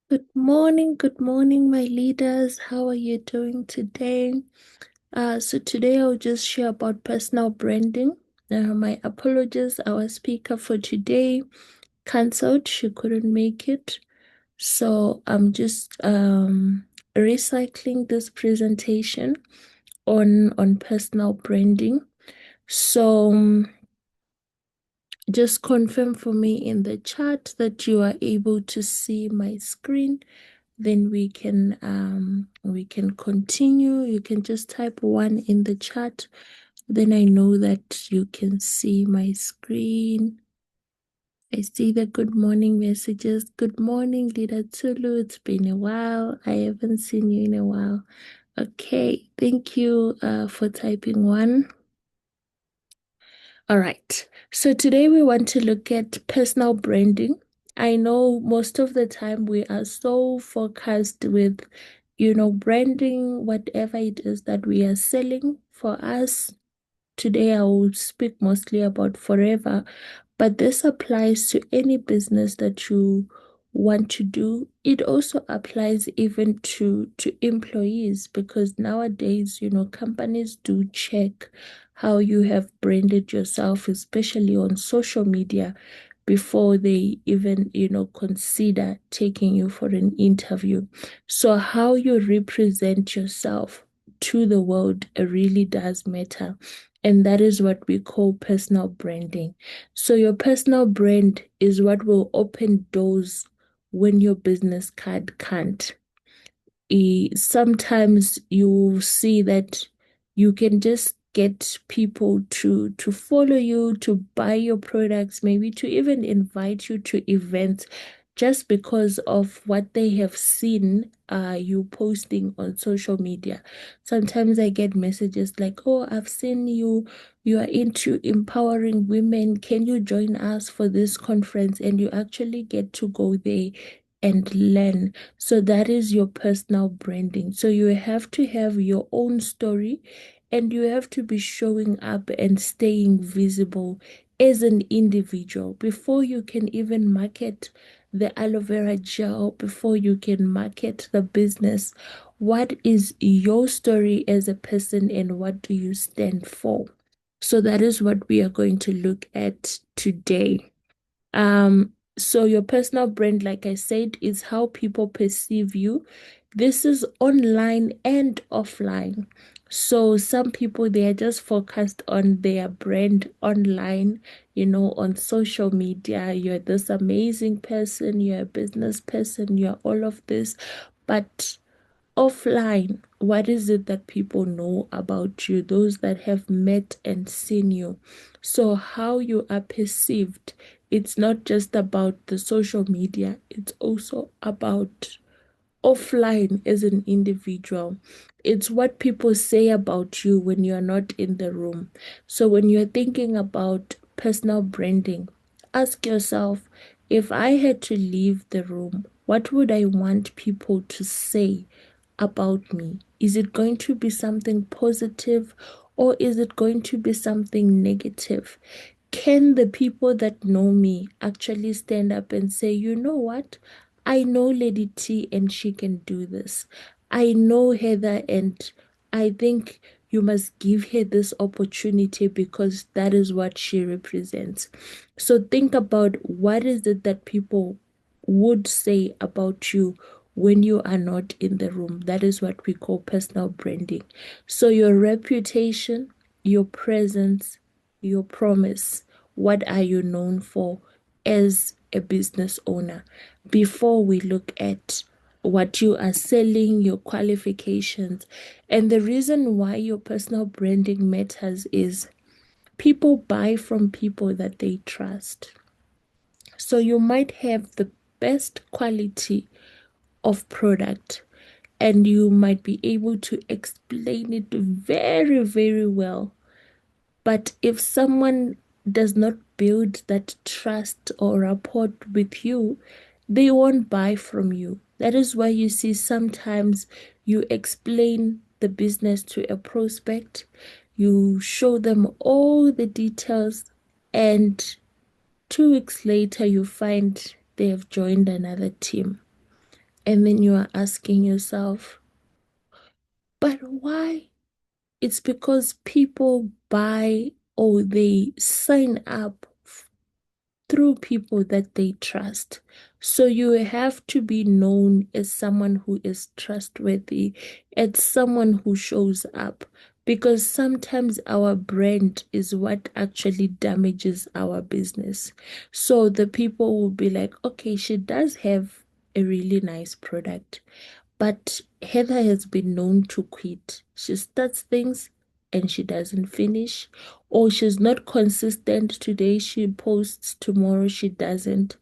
Good morning, my leaders. How are you doing today? So today I'll just share about personal branding. My apologies, our speaker for today canceled. She couldn't make it. So I'm just recycling this presentation on personal branding. So just confirm for me in the chat that you are able to see my screen. Then we can continue. You can just type one in the chat. Then I know that you can see my screen. I see the good morning messages. Good morning, Leader Tulu. It's been a while. I haven't seen you in a while. Okay, thank you for typing one. All right. So today we want to look at personal branding. I know most of the time we are so focused with, branding, whatever it is that we are selling. For us, today I will speak mostly about forever, but this applies to any business that you want to do. It also applies even to employees because nowadays, companies do check how you have branded yourself, especially on social media, before they even, consider taking you for an interview. So how you represent yourself to the world really does matter. And that is what we call personal branding. So your personal brand is what will open doors when your business card can't. Sometimes you will see that you can just get people to follow you, to buy your products, maybe to even invite you to events just because of what they have seen you posting on social media. Sometimes I get messages like, "Oh, I've seen you are into empowering women. Can you join us for this conference?" And you actually get to go there and learn. So that is your personal branding. So you have to have your own story and you have to be showing up and staying visible as an individual before you can even market the aloe vera gel, before you can market the business. What is your story as a person and what do you stand for? So that is what we are going to look at today. So your personal brand, like I said, is how people perceive you. This is online and offline. So some people they are just focused on their brand online, on social media. You're this amazing person, you're a business person, you're all of this. But offline, what is it that people know about you? Those that have met and seen you. So, how you are perceived, it's not just about the social media, it's also about offline as an individual. It's what people say about you when you're not in the room. So when you're thinking about personal branding, ask yourself, if I had to leave the room, what would I want people to say about me? Is it going to be something positive or is it going to be something negative? Can the people that know me actually stand up and say, you know what? I know Lady T and she can do this. I know Heather and I think you must give her this opportunity because that is what she represents. So think about what is it that people would say about you when you are not in the room. That is what we call personal branding. So your reputation, your presence, your promise. What are you known for as a business owner? Before we look at what you are selling, your qualifications. And the reason why your personal branding matters is people buy from people that they trust. So you might have the best quality of product and you might be able to explain it very, very well. But if someone does not build that trust or rapport with you, they won't buy from you. That is why you see sometimes you explain the business to a prospect, you show them all the details, and 2 weeks later you find they have joined another team And then you are asking yourself, but why? It's because people buy or they sign up through people that they trust. So you have to be known as someone who is trustworthy, as someone who shows up, because sometimes our brand is what actually damages our business. So the people will be like, okay, she does have a really nice product. But Heather has been known to quit. She starts things and she doesn't finish, or she's not consistent. Today she posts, tomorrow she doesn't.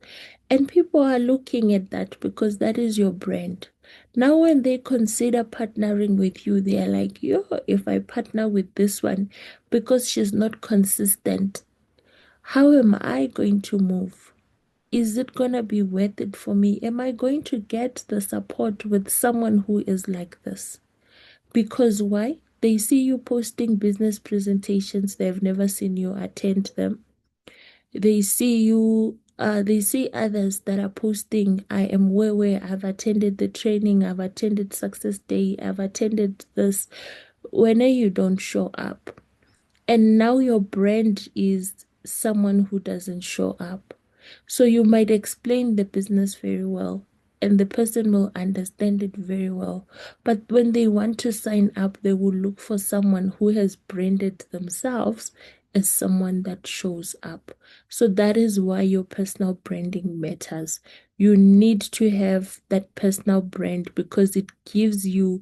And people are looking at that because that is your brand. Now, when they consider partnering with you, they are like, yo, if I partner with this one because she's not consistent, how am I going to move? Is it going to be worth it for me? Am I going to get the support with someone who is like this? Because why? They see you posting business presentations, they've never seen you attend them. They see others that are posting, I am where I've attended the training, I've attended Success Day, I've attended this. When you don't show up, and now your brand is someone who doesn't show up. So you might explain the business very well, and the person will understand it very well. But when they want to sign up, they will look for someone who has branded themselves as someone that shows up. So that is why your personal branding matters. You need to have that personal brand because it gives you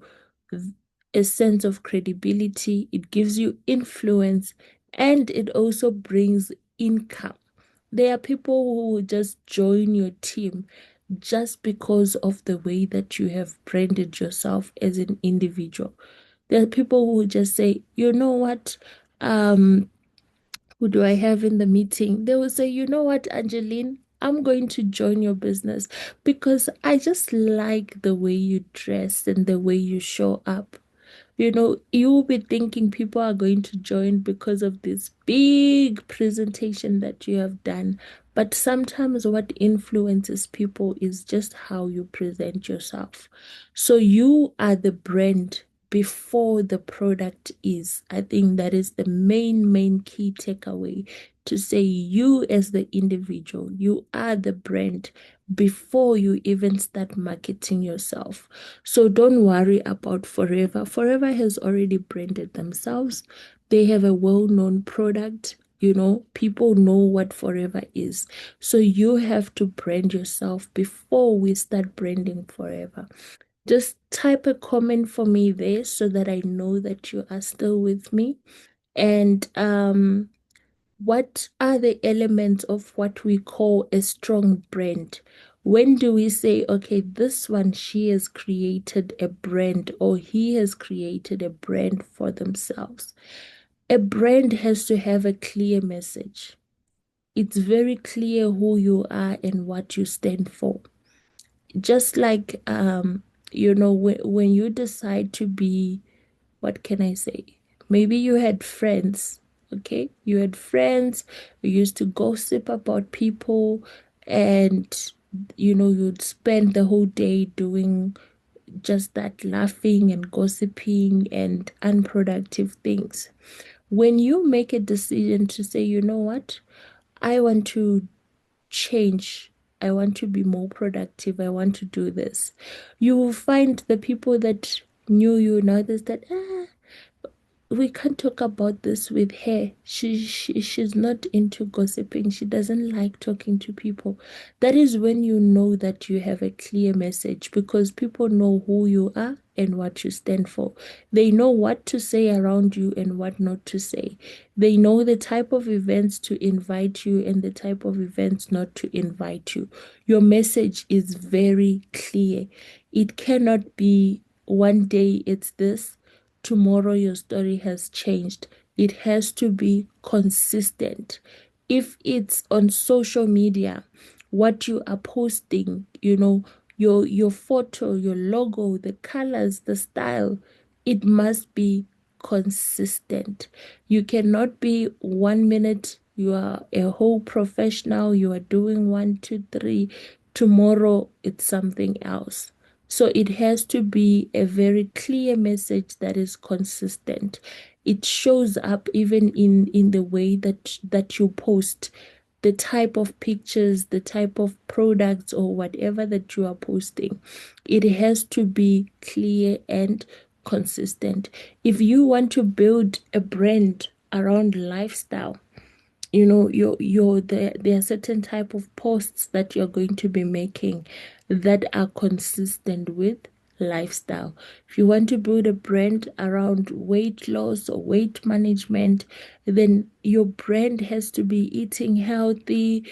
a sense of credibility, it gives you influence, and it also brings income. There are people who will just join your team just because of the way that you have branded yourself as an individual. There are people who will just say, you know what? Um, who do I have in the meeting? They will say, you know what, Angeline? I'm going to join your business because I just like the way you dress and the way you show up. You will be thinking people are going to join because of this big presentation that you have done. But sometimes what influences people is just how you present yourself. So you are the brand before the product is. I think that is the main key takeaway to say you as the individual, you are the brand before you even start marketing yourself. So don't worry about Forever. Forever has already branded themselves. They have a well-known product. People know what Forever is. So you have to brand yourself before we start branding Forever. Just type a comment for me there so that I know that you are still with me. And what are the elements of what we call a strong brand? When do we say, okay, this one, she has created a brand or he has created a brand for themselves? A brand has to have a clear message. It's very clear who you are and what you stand for. Just like, when you decide to be, what can I say? Maybe you had friends, okay? You had friends, you used to gossip about people, and you'd spend the whole day doing just that, laughing and gossiping and unproductive things. When you make a decision to say, you know what, I want to change. I want to be more productive. I want to do this. You will find the people that knew you now that we can't talk about this with her. She's not into gossiping. She doesn't like talking to people. That is when you know that you have a clear message because people know who you are and what you stand for. They know what to say around you and what not to say. They know the type of events to invite you and the type of events not to invite you. Your message is very clear. It cannot be one day it's this, tomorrow your story has changed. It has to be consistent. If it's on social media, what you are posting, your photo, your logo, the colors, the style, it must be consistent. You cannot be 1 minute you are a whole professional, you are doing one, two, three. Tomorrow it's something else. So it has to be a very clear message that is consistent. It shows up even in the way that you post, the type of pictures, the type of products or whatever that you are posting. It has to be clear and consistent. If you want to build a brand around lifestyle, there are certain type of posts that you're going to be making that are consistent with lifestyle. If you want to build a brand around weight loss or weight management, then your brand has to be eating healthy,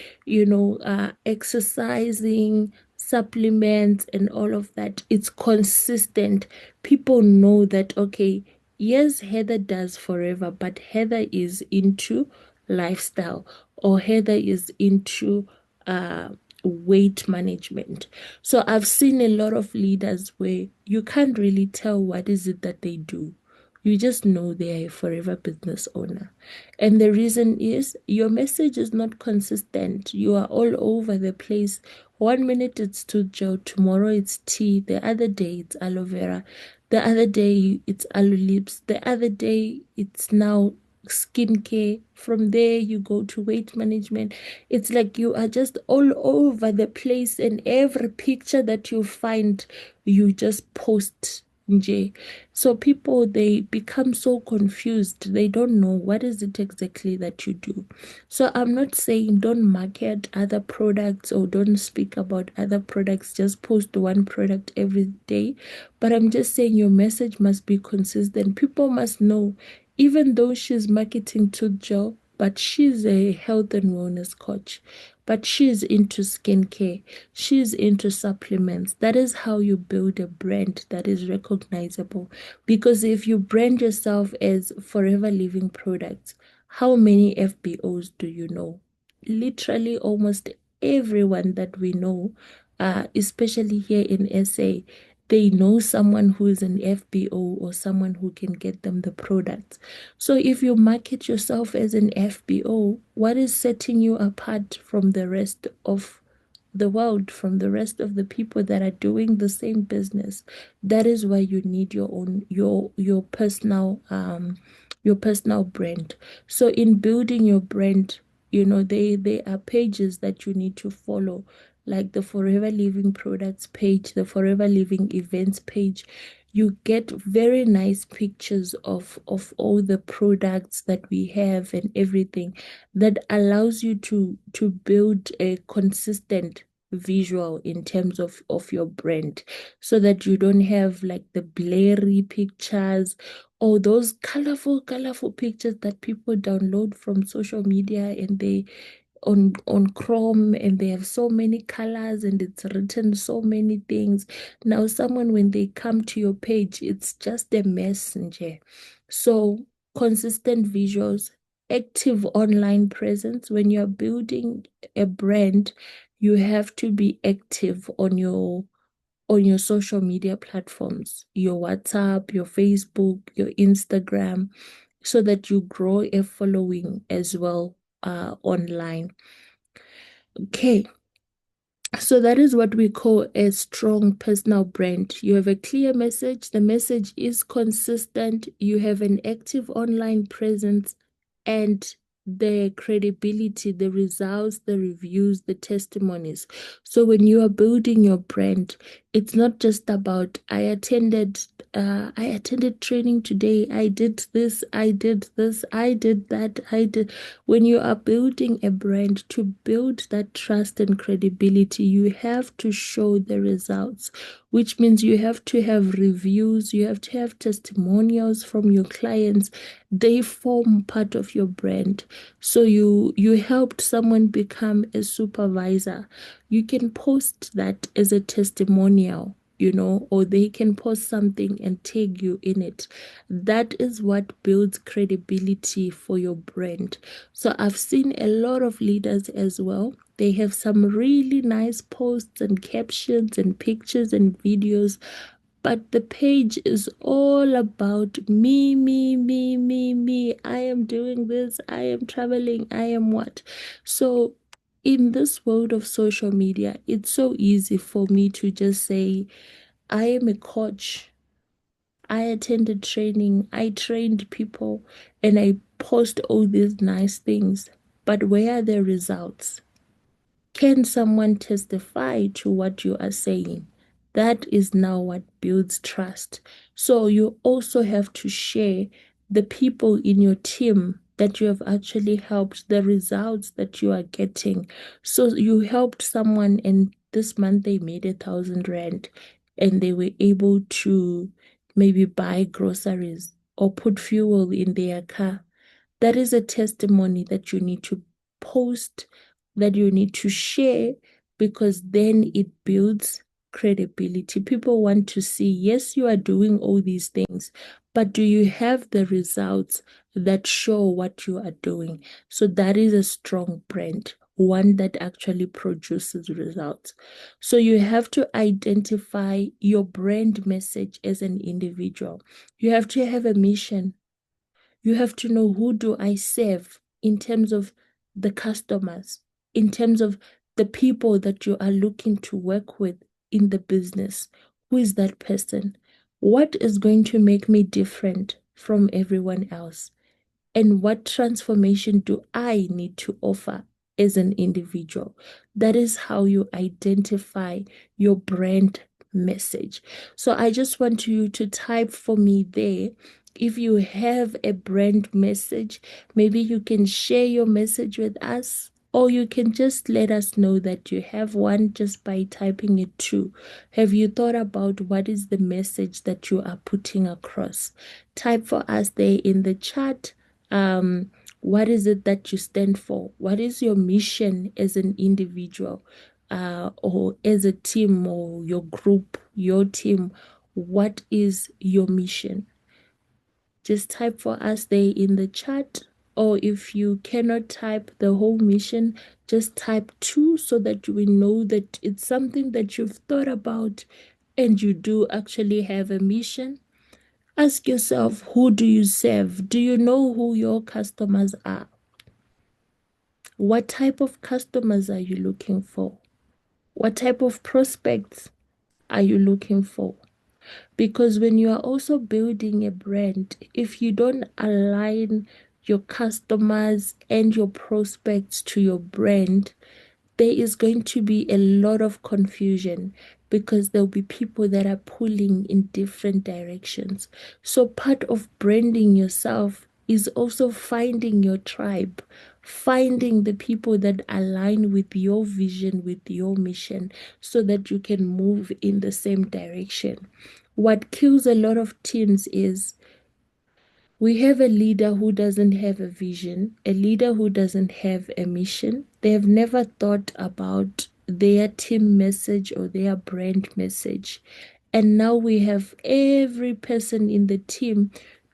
exercising, supplements, and all of that. It's consistent. People know that, okay, yes, Heather does forever, but Heather is into lifestyle, or Heather is into uh, weight management. So I've seen a lot of leaders where you can't really tell what is it that they do. You just know they are a forever business owner. And the reason is your message is not consistent. You are all over the place. 1 minute it's Tujo, tomorrow it's tea, the other day it's aloe vera, the other day it's aloe lips, the other day it's now skincare. From there, you go to weight management. It's like you are just all over the place, and every picture that you find, you just post. Nje. So people, they become so confused. They don't know what is it exactly that you do. So I'm not saying don't market other products or don't speak about other products. Just post one product every day. But I'm just saying your message must be consistent. People must know, even though she's marketing to Joe, but she's a health and wellness coach, but she's into skincare, she's into supplements. That is how you build a brand that is recognizable. Because if you brand yourself as Forever Living Products, how many FBOs do you know? Literally almost everyone that we know, especially here in SA, they know someone who is an FBO or someone who can get them the products. So if you market yourself as an FBO, what is setting you apart from the rest of the world, from the rest of the people that are doing the same business? That is why you need your own your personal brand. So in building your brand, there are pages that you need to follow, like the Forever Living Products page, the Forever Living Events page. You get very nice pictures of all the products that we have and everything, that allows you to build a consistent visual in terms of your brand, so that you don't have like the blurry pictures or those colorful pictures that people download from social media, and they on Chrome, and they have so many colors and it's written so many things. Now, someone, when they come to your page, it's just a messenger. So, consistent visuals, active online presence. When you're building a brand, you have to be active on your social media platforms, your WhatsApp, your Facebook, your Instagram, so that you grow a following as well online. Okay, so that is what we call a strong personal brand. You have a clear message, the message is consistent, you have an active online presence, and the credibility, the results, the reviews, the testimonies. So when you are building your brand, it's not just about I attended training today, I did this, I did this, I did that, I did. When you are building a brand, to build that trust and credibility, you have to show the results, which means you have to have reviews, you have to have testimonials from your clients. They form part of your brand. So you helped someone become a supervisor. You can post that as a testimonial, or they can post something and tag you in it. That is what builds credibility for your brand. So I've seen a lot of leaders as well. They have some really nice posts and captions and pictures and videos, but the page is all about me, me, me, me, me. I am doing this, I am traveling, I am what. So in this world of social media, it's so easy for me to just say, I am a coach. I attended training, I trained people, and I post all these nice things. But where are the results? Can someone testify to what you are saying? That is now what builds trust. So you also have to share the people in your team that you have actually helped, the results that you are getting. So you helped someone, and this month they made 1,000 rand and they were able to maybe buy groceries or put fuel in their car. That is a testimony that you need to post, that you need to share, because then it builds credibility. People want to see, yes, you are doing all these things, but do you have the results that show what you are doing? So that is a strong brand, one that actually produces results. So you have to identify your brand message as an individual. You have to have a mission. You have to know, who do I serve in terms of the customers, in terms of the people that you are looking to work with in the business. Who is that person? What is going to make me different from everyone else? And what transformation do I need to offer as an individual? That is how you identify your brand message. So I just want you to type for me there. If you have a brand message, maybe you can share your message with us, or you can just let us know that you have one just by typing it too. Have you thought about what is the message that you are putting across? Type for us there in the chat. What is it that you stand for? What is your mission as an individual, or as a team, or your group, your team? What is your mission? Just type for us there in the chat. Or if you cannot type the whole mission, just type two so that we know that it's something that you've thought about and you do actually have a mission. Ask yourself, who do you serve? Do you know who your customers are? What type of customers are you looking for? What type of prospects are you looking for? Because when you are also building a brand, if you don't align your customers and your prospects to your brand, there is going to be a lot of confusion, because there'll be people that are pulling in different directions. So, part of branding yourself is also finding your tribe, finding the people that align with your vision, with your mission, so that you can move in the same direction. What kills a lot of teams is we have a leader who doesn't have a vision, a leader who doesn't have a mission. They have never thought about their team message or their brand message. And now we have every person in the team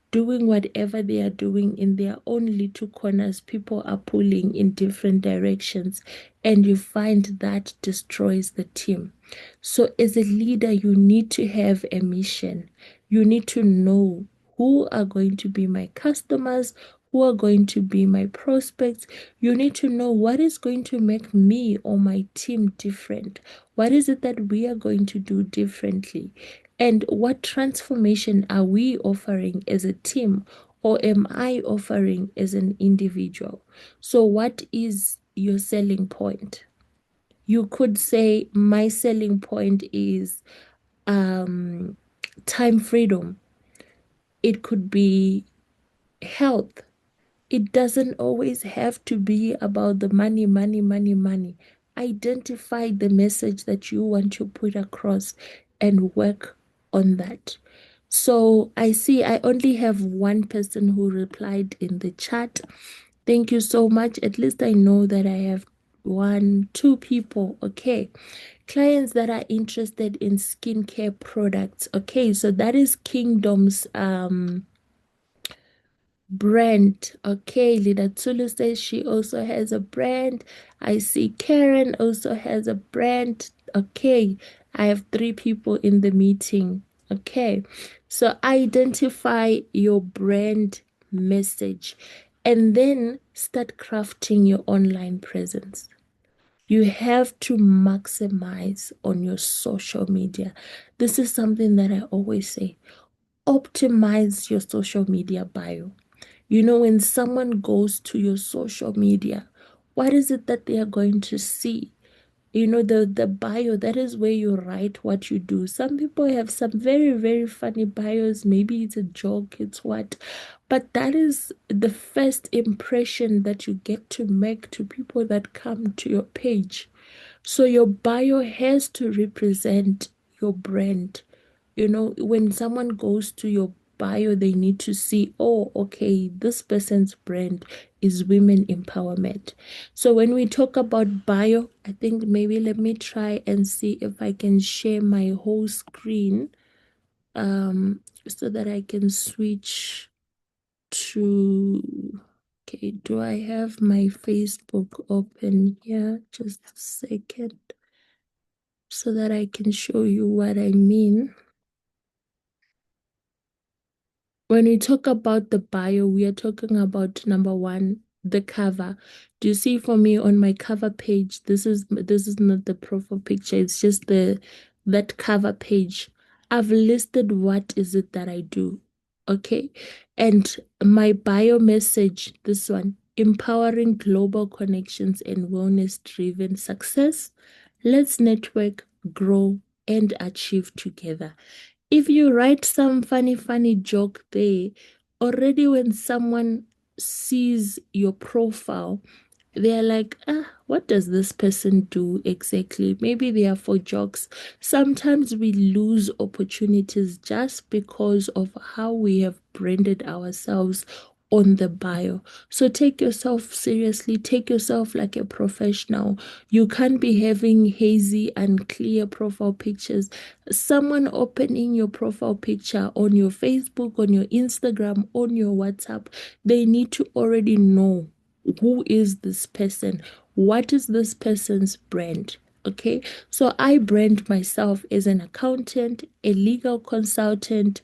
doing whatever they are doing in their own little corners. People are pulling in different directions, and you find that destroys the team. So, as a leader, you need to have a mission. You need to know who are going to be my customers, who are going to be my prospects. You need to know what is going to make me or my team different. What is it that we are going to do differently? And what transformation are we offering as a team, or am I offering as an individual? So, what is your selling point? You could say, my selling point is um, time freedom. It could be health. It doesn't always have to be about the money, money, money, money. Identify the message that you want to put across and work on that. So I see I only have one person who replied in the chat. Thank you so much. At least I know that I have one, two people. Okay. Clients that are interested in skincare products. Okay, so that is Kingdom's brand. Okay, Lida Tulu says she also has a brand. I see Karen also has a brand. Okay, I have three people in the meeting. Okay, so identify your brand message and then start crafting your online presence. You have to maximize on your social media. This is something that I always say. Optimize your social media bio. You know, when someone goes to your social media, what is it that they are going to see? You know, the bio, that is where you write what you do. Some people have some very, very funny bios. Maybe it's a joke, it's what. But that is the first impression that you get to make to people that come to your page. So your bio has to represent your brand. You know, when someone goes to your bio, they need to see, oh, okay, this person's brand is women empowerment. So when we talk about bio, I think maybe let me try and see if I can share my whole screen so that I can switch to, okay, do I have my Facebook open here? Just a second so that I can show you what I mean. When we talk about the bio, we are talking about number one, the cover. Do you see for me on my cover page? This is not the profile picture, it's just the that cover page. I've listed what is it that I do. Okay. And my bio message, this one, empowering global connections and wellness driven success. Let's network, grow, and achieve together. If you write some funny, funny joke there, already when someone sees your profile, they're like, what does this person do exactly? Maybe they are for jokes. Sometimes we lose opportunities just because of how we have branded ourselves on the bio. So take yourself seriously, take yourself like a professional. You can't be having hazy, unclear profile pictures. Someone opening your profile picture on your Facebook, on your Instagram, on your WhatsApp, they need to already know who is this person? What is this person's brand? Okay, so I brand myself as an accountant, a legal consultant.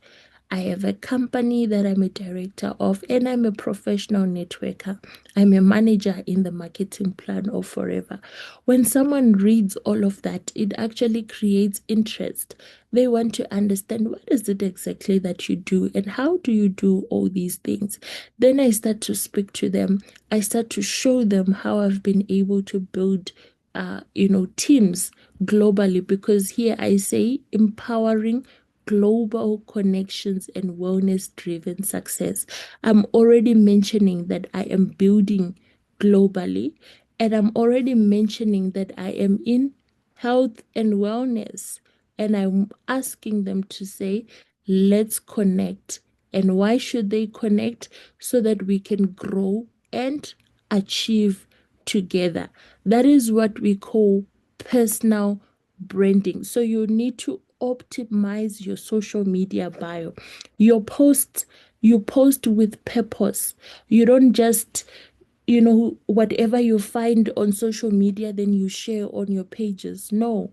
I have a company that I'm a director of, and I'm a professional networker. I'm a manager in the marketing plan of Forever. When someone reads all of that, it actually creates interest. They want to understand what is it exactly that you do and how do you do all these things. Then I start to speak to them. I start to show them how I've been able to build teams globally, because here I say empowering global connections and wellness driven success. I'm already mentioning that I am building globally, and I'm already mentioning that I am in health and wellness. And I'm asking them to say, let's connect. And why should they connect? So that we can grow and achieve together. That is what we call personal branding. So you need to optimize your social media bio. Your posts, you post with purpose. You don't just, whatever you find on social media, then you share on your pages. No,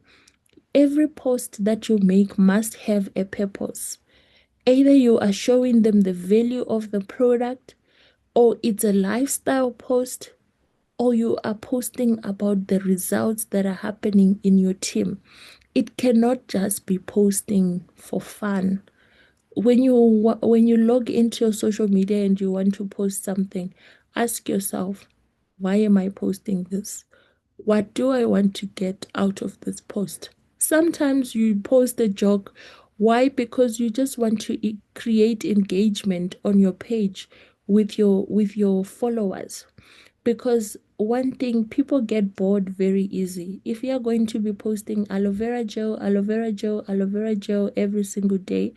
every post that you make must have a purpose. Either you are showing them the value of the product, or it's a lifestyle post, or you are posting about the results that are happening in your team. It cannot just be posting for fun. When you log into your social media and you want to post something, ask yourself, why am I posting this? What do I want to get out of this post? Sometimes you post a joke. Why? Because you just want to create engagement on your page with your followers. Because one thing, people get bored very easy. If you are going to be posting aloe vera gel, aloe vera gel, aloe vera gel every single day,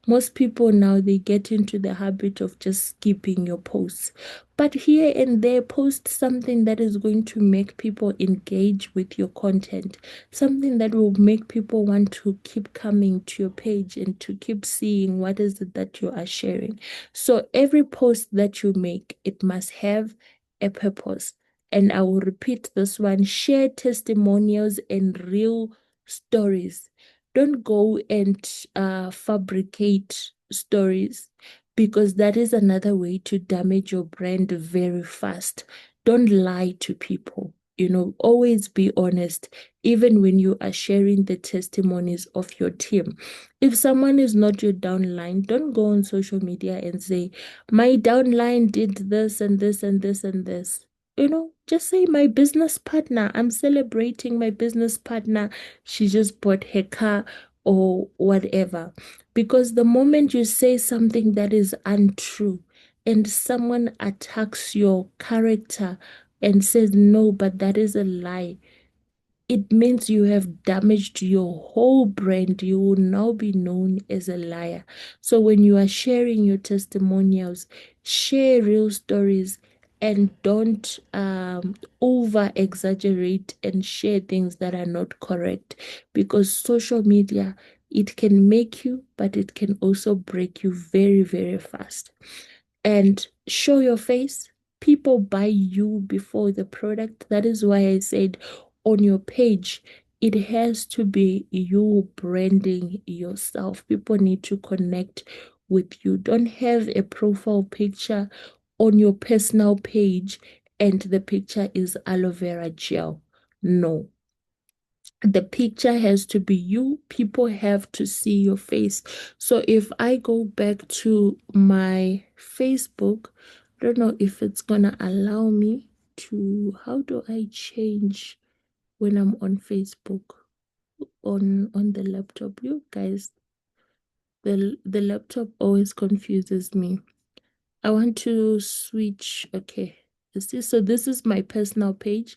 most people now they get into the habit of just skipping your posts. But here and there, post something that is going to make people engage with your content, something that will make people want to keep coming to your page and to keep seeing what is it that you are sharing. So every post that you make, it must have a purpose. And I will repeat this one: share testimonials and real stories. Don't go and fabricate stories, because that is another way to damage your brand very fast. Don't lie to people. always be honest, even when you are sharing the testimonies of your team. If someone is not your downline, don't go on social media and say, my downline did this and this and this and this. Just say my business partner. I'm celebrating my business partner. She just bought her car or whatever. Because the moment you say something that is untrue and someone attacks your character and says, no, but that is a lie, it means you have damaged your whole brand. You will now be known as a liar. So when you are sharing your testimonials, share real stories and don't over exaggerate and share things that are not correct, because social media, it can make you, but it can also break you very, very fast. And show your face. People buy you before the product. That is why I said on your page, it has to be you branding yourself. People need to connect with you. Don't have a profile picture on your personal page and the picture is aloe vera gel. No, the picture has to be you. People have to see your face. So if I go back to my Facebook, I don't know if it's gonna allow me to, how do I change when I'm on Facebook on the laptop? You guys, the laptop always confuses me. I want to switch. Okay. So this is my personal page.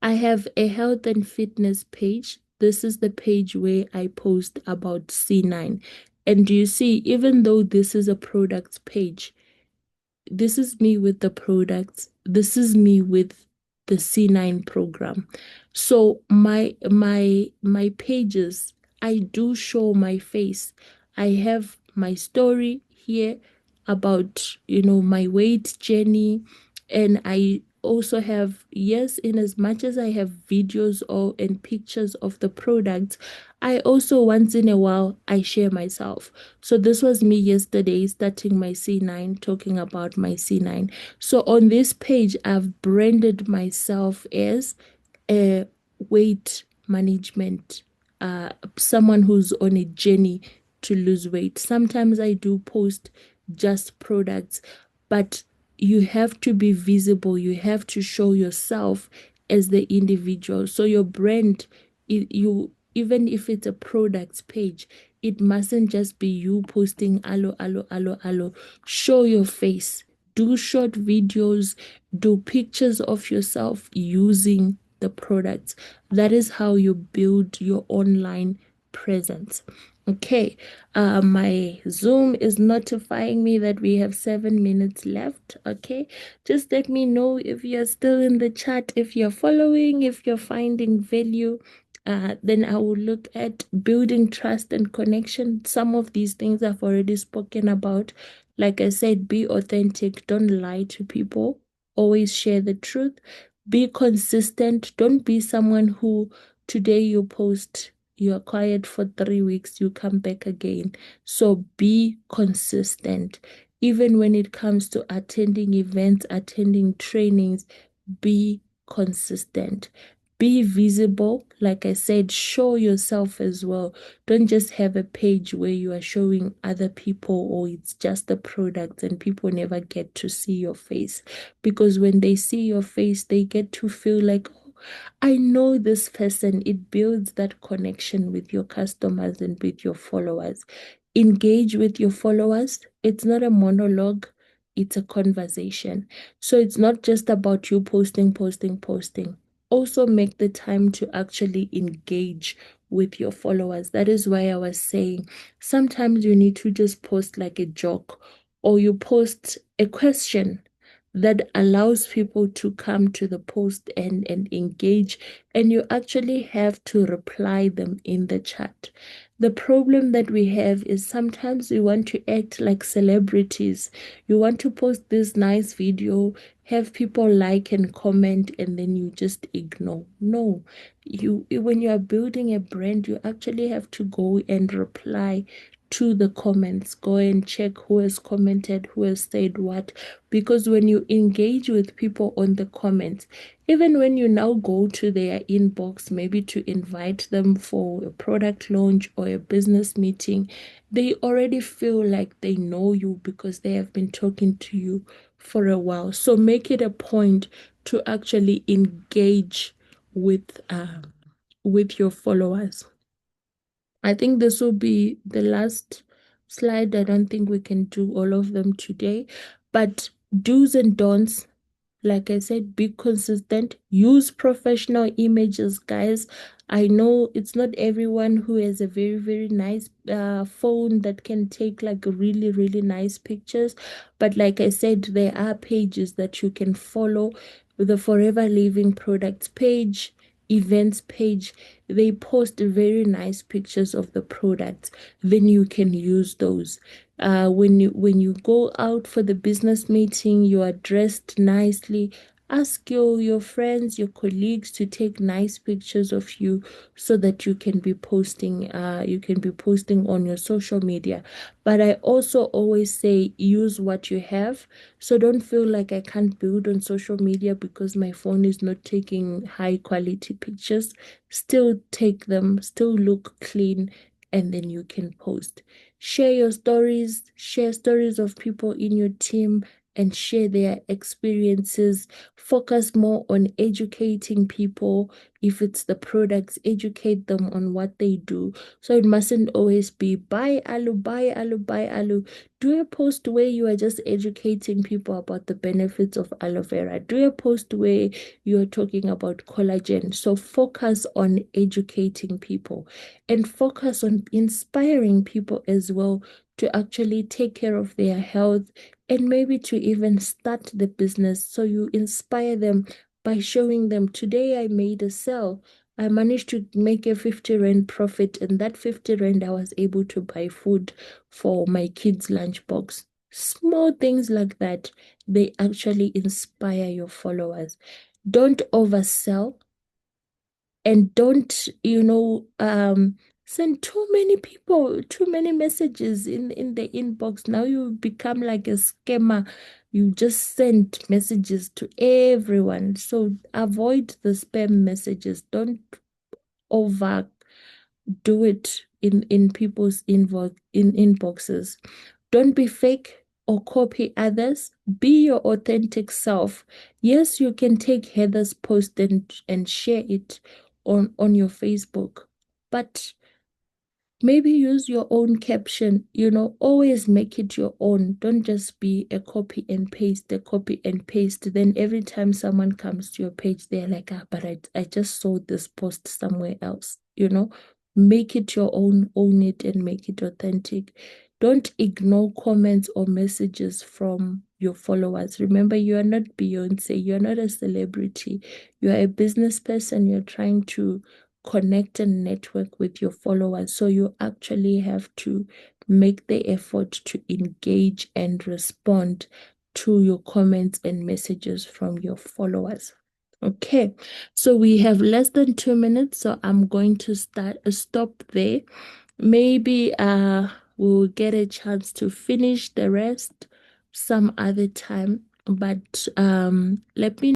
I have a health and fitness page. This is the page where I post about C9. And do you see, even though this is a products page, this is me with the products. This is me with the C9 program. So my pages, I do show my face. I have my story here about, my weight journey. And I also have, yes, in as much as I have videos or and pictures of the products, I also once in a while I share myself. So this was me yesterday starting my C9, talking about my C9. So on this page, I've branded myself as a weight management, someone who's on a journey to lose weight. Sometimes I do post just products, but you have to be visible. You have to show yourself as the individual. So your brand, you even if it's a products page, it mustn't just be you posting aloe, aloe, aloe, aloe. Show your face. Do short videos, do pictures of yourself using the products. That is how you build your online presence. Okay, my Zoom is notifying me that we have 7 minutes left. Okay, just let me know if you're still in the chat, if you're following, if you're finding value. Then I will look at building trust and connection. Some of these things I've already spoken about. Like I said, be authentic, don't lie to people, always share the truth, be consistent. Don't be someone who today you post, you're quiet for 3 weeks, you come back again. So be consistent. Even when it comes to attending events, attending trainings, be consistent. Be visible. Like I said, show yourself as well. Don't just have a page where you are showing other people or it's just the product and people never get to see your face. Because when they see your face, they get to feel like, oh, I know this person. It builds that connection with your customers and with your followers. Engage with your followers. It's not a monologue, it's a conversation. So it's not just about you posting, posting, posting. Also make the time to actually engage with your followers. That is why I was saying sometimes you need to just post like a joke or you post a question that allows people to come to the post and engage, and you actually have to reply them in the chat. The problem that we have is sometimes we want to act like celebrities. You want to post this nice video, have people like and comment, and then you just ignore. No, when you are building a brand, you actually have to go and reply to the comments. Go and check who has commented, who has said what. Because when you engage with people on the comments, even when you now go to their inbox, maybe to invite them for a product launch or a business meeting, they already feel like they know you because they have been talking to you for a while. So make it a point to actually engage with your followers. I think this will be the last slide. I don't think we can do all of them today, but do's and don'ts. Like I said, be consistent. Use professional images, guys. I know it's not everyone who has a very, very nice phone that can take like really, really nice pictures. But like I said, there are pages that you can follow. The Forever Living Products page, events page. They post very nice pictures of the products. Then you can use those. When you go out for the business meeting, you are dressed nicely. Ask your friends, your colleagues to take nice pictures of you so that you can be posting on your social media. But I also always say use what you have. So don't feel like I can't build on social media because my phone is not taking high quality pictures. Still take them, still look clean, and then you can post. Share your stories, share stories of people in your team, and share their experiences. Focus more on educating people. If it's the products, educate them on what they do. So it mustn't always be buy aloe, buy aloe, buy aloe. Do a post where you are just educating people about the benefits of aloe vera. Do a post where you're talking about collagen. So focus on educating people and focus on inspiring people as well to actually take care of their health and maybe to even start the business. So you inspire them by showing them, today I made a sale. I managed to make a 50 Rand profit, and that 50 Rand I was able to buy food for my kids' lunchbox. Small things like that, they actually inspire your followers. Don't oversell and don't send too many messages in the inbox. Now you become like a scammer. You just send messages to everyone, so avoid the spam messages. Don't overdo it in people's inboxes. Don't be fake or copy others. Be your authentic self. Yes, you can take Heather's post and share it on your Facebook, but maybe use your own caption, always make it your own. Don't just be a copy and paste. Then every time someone comes to your page, they're like, but I just saw this post somewhere else. Make it your own it and make it authentic. Don't ignore comments or messages from your followers. Remember, you are not Beyonce, you're not a celebrity, you are a business person, you're trying to connect and network with your followers. So you actually have to make the effort to engage and respond to your comments and messages from your followers. Okay, so we have less than 2 minutes, so I'm going to stop there. Maybe we'll get a chance to finish the rest some other time, but let me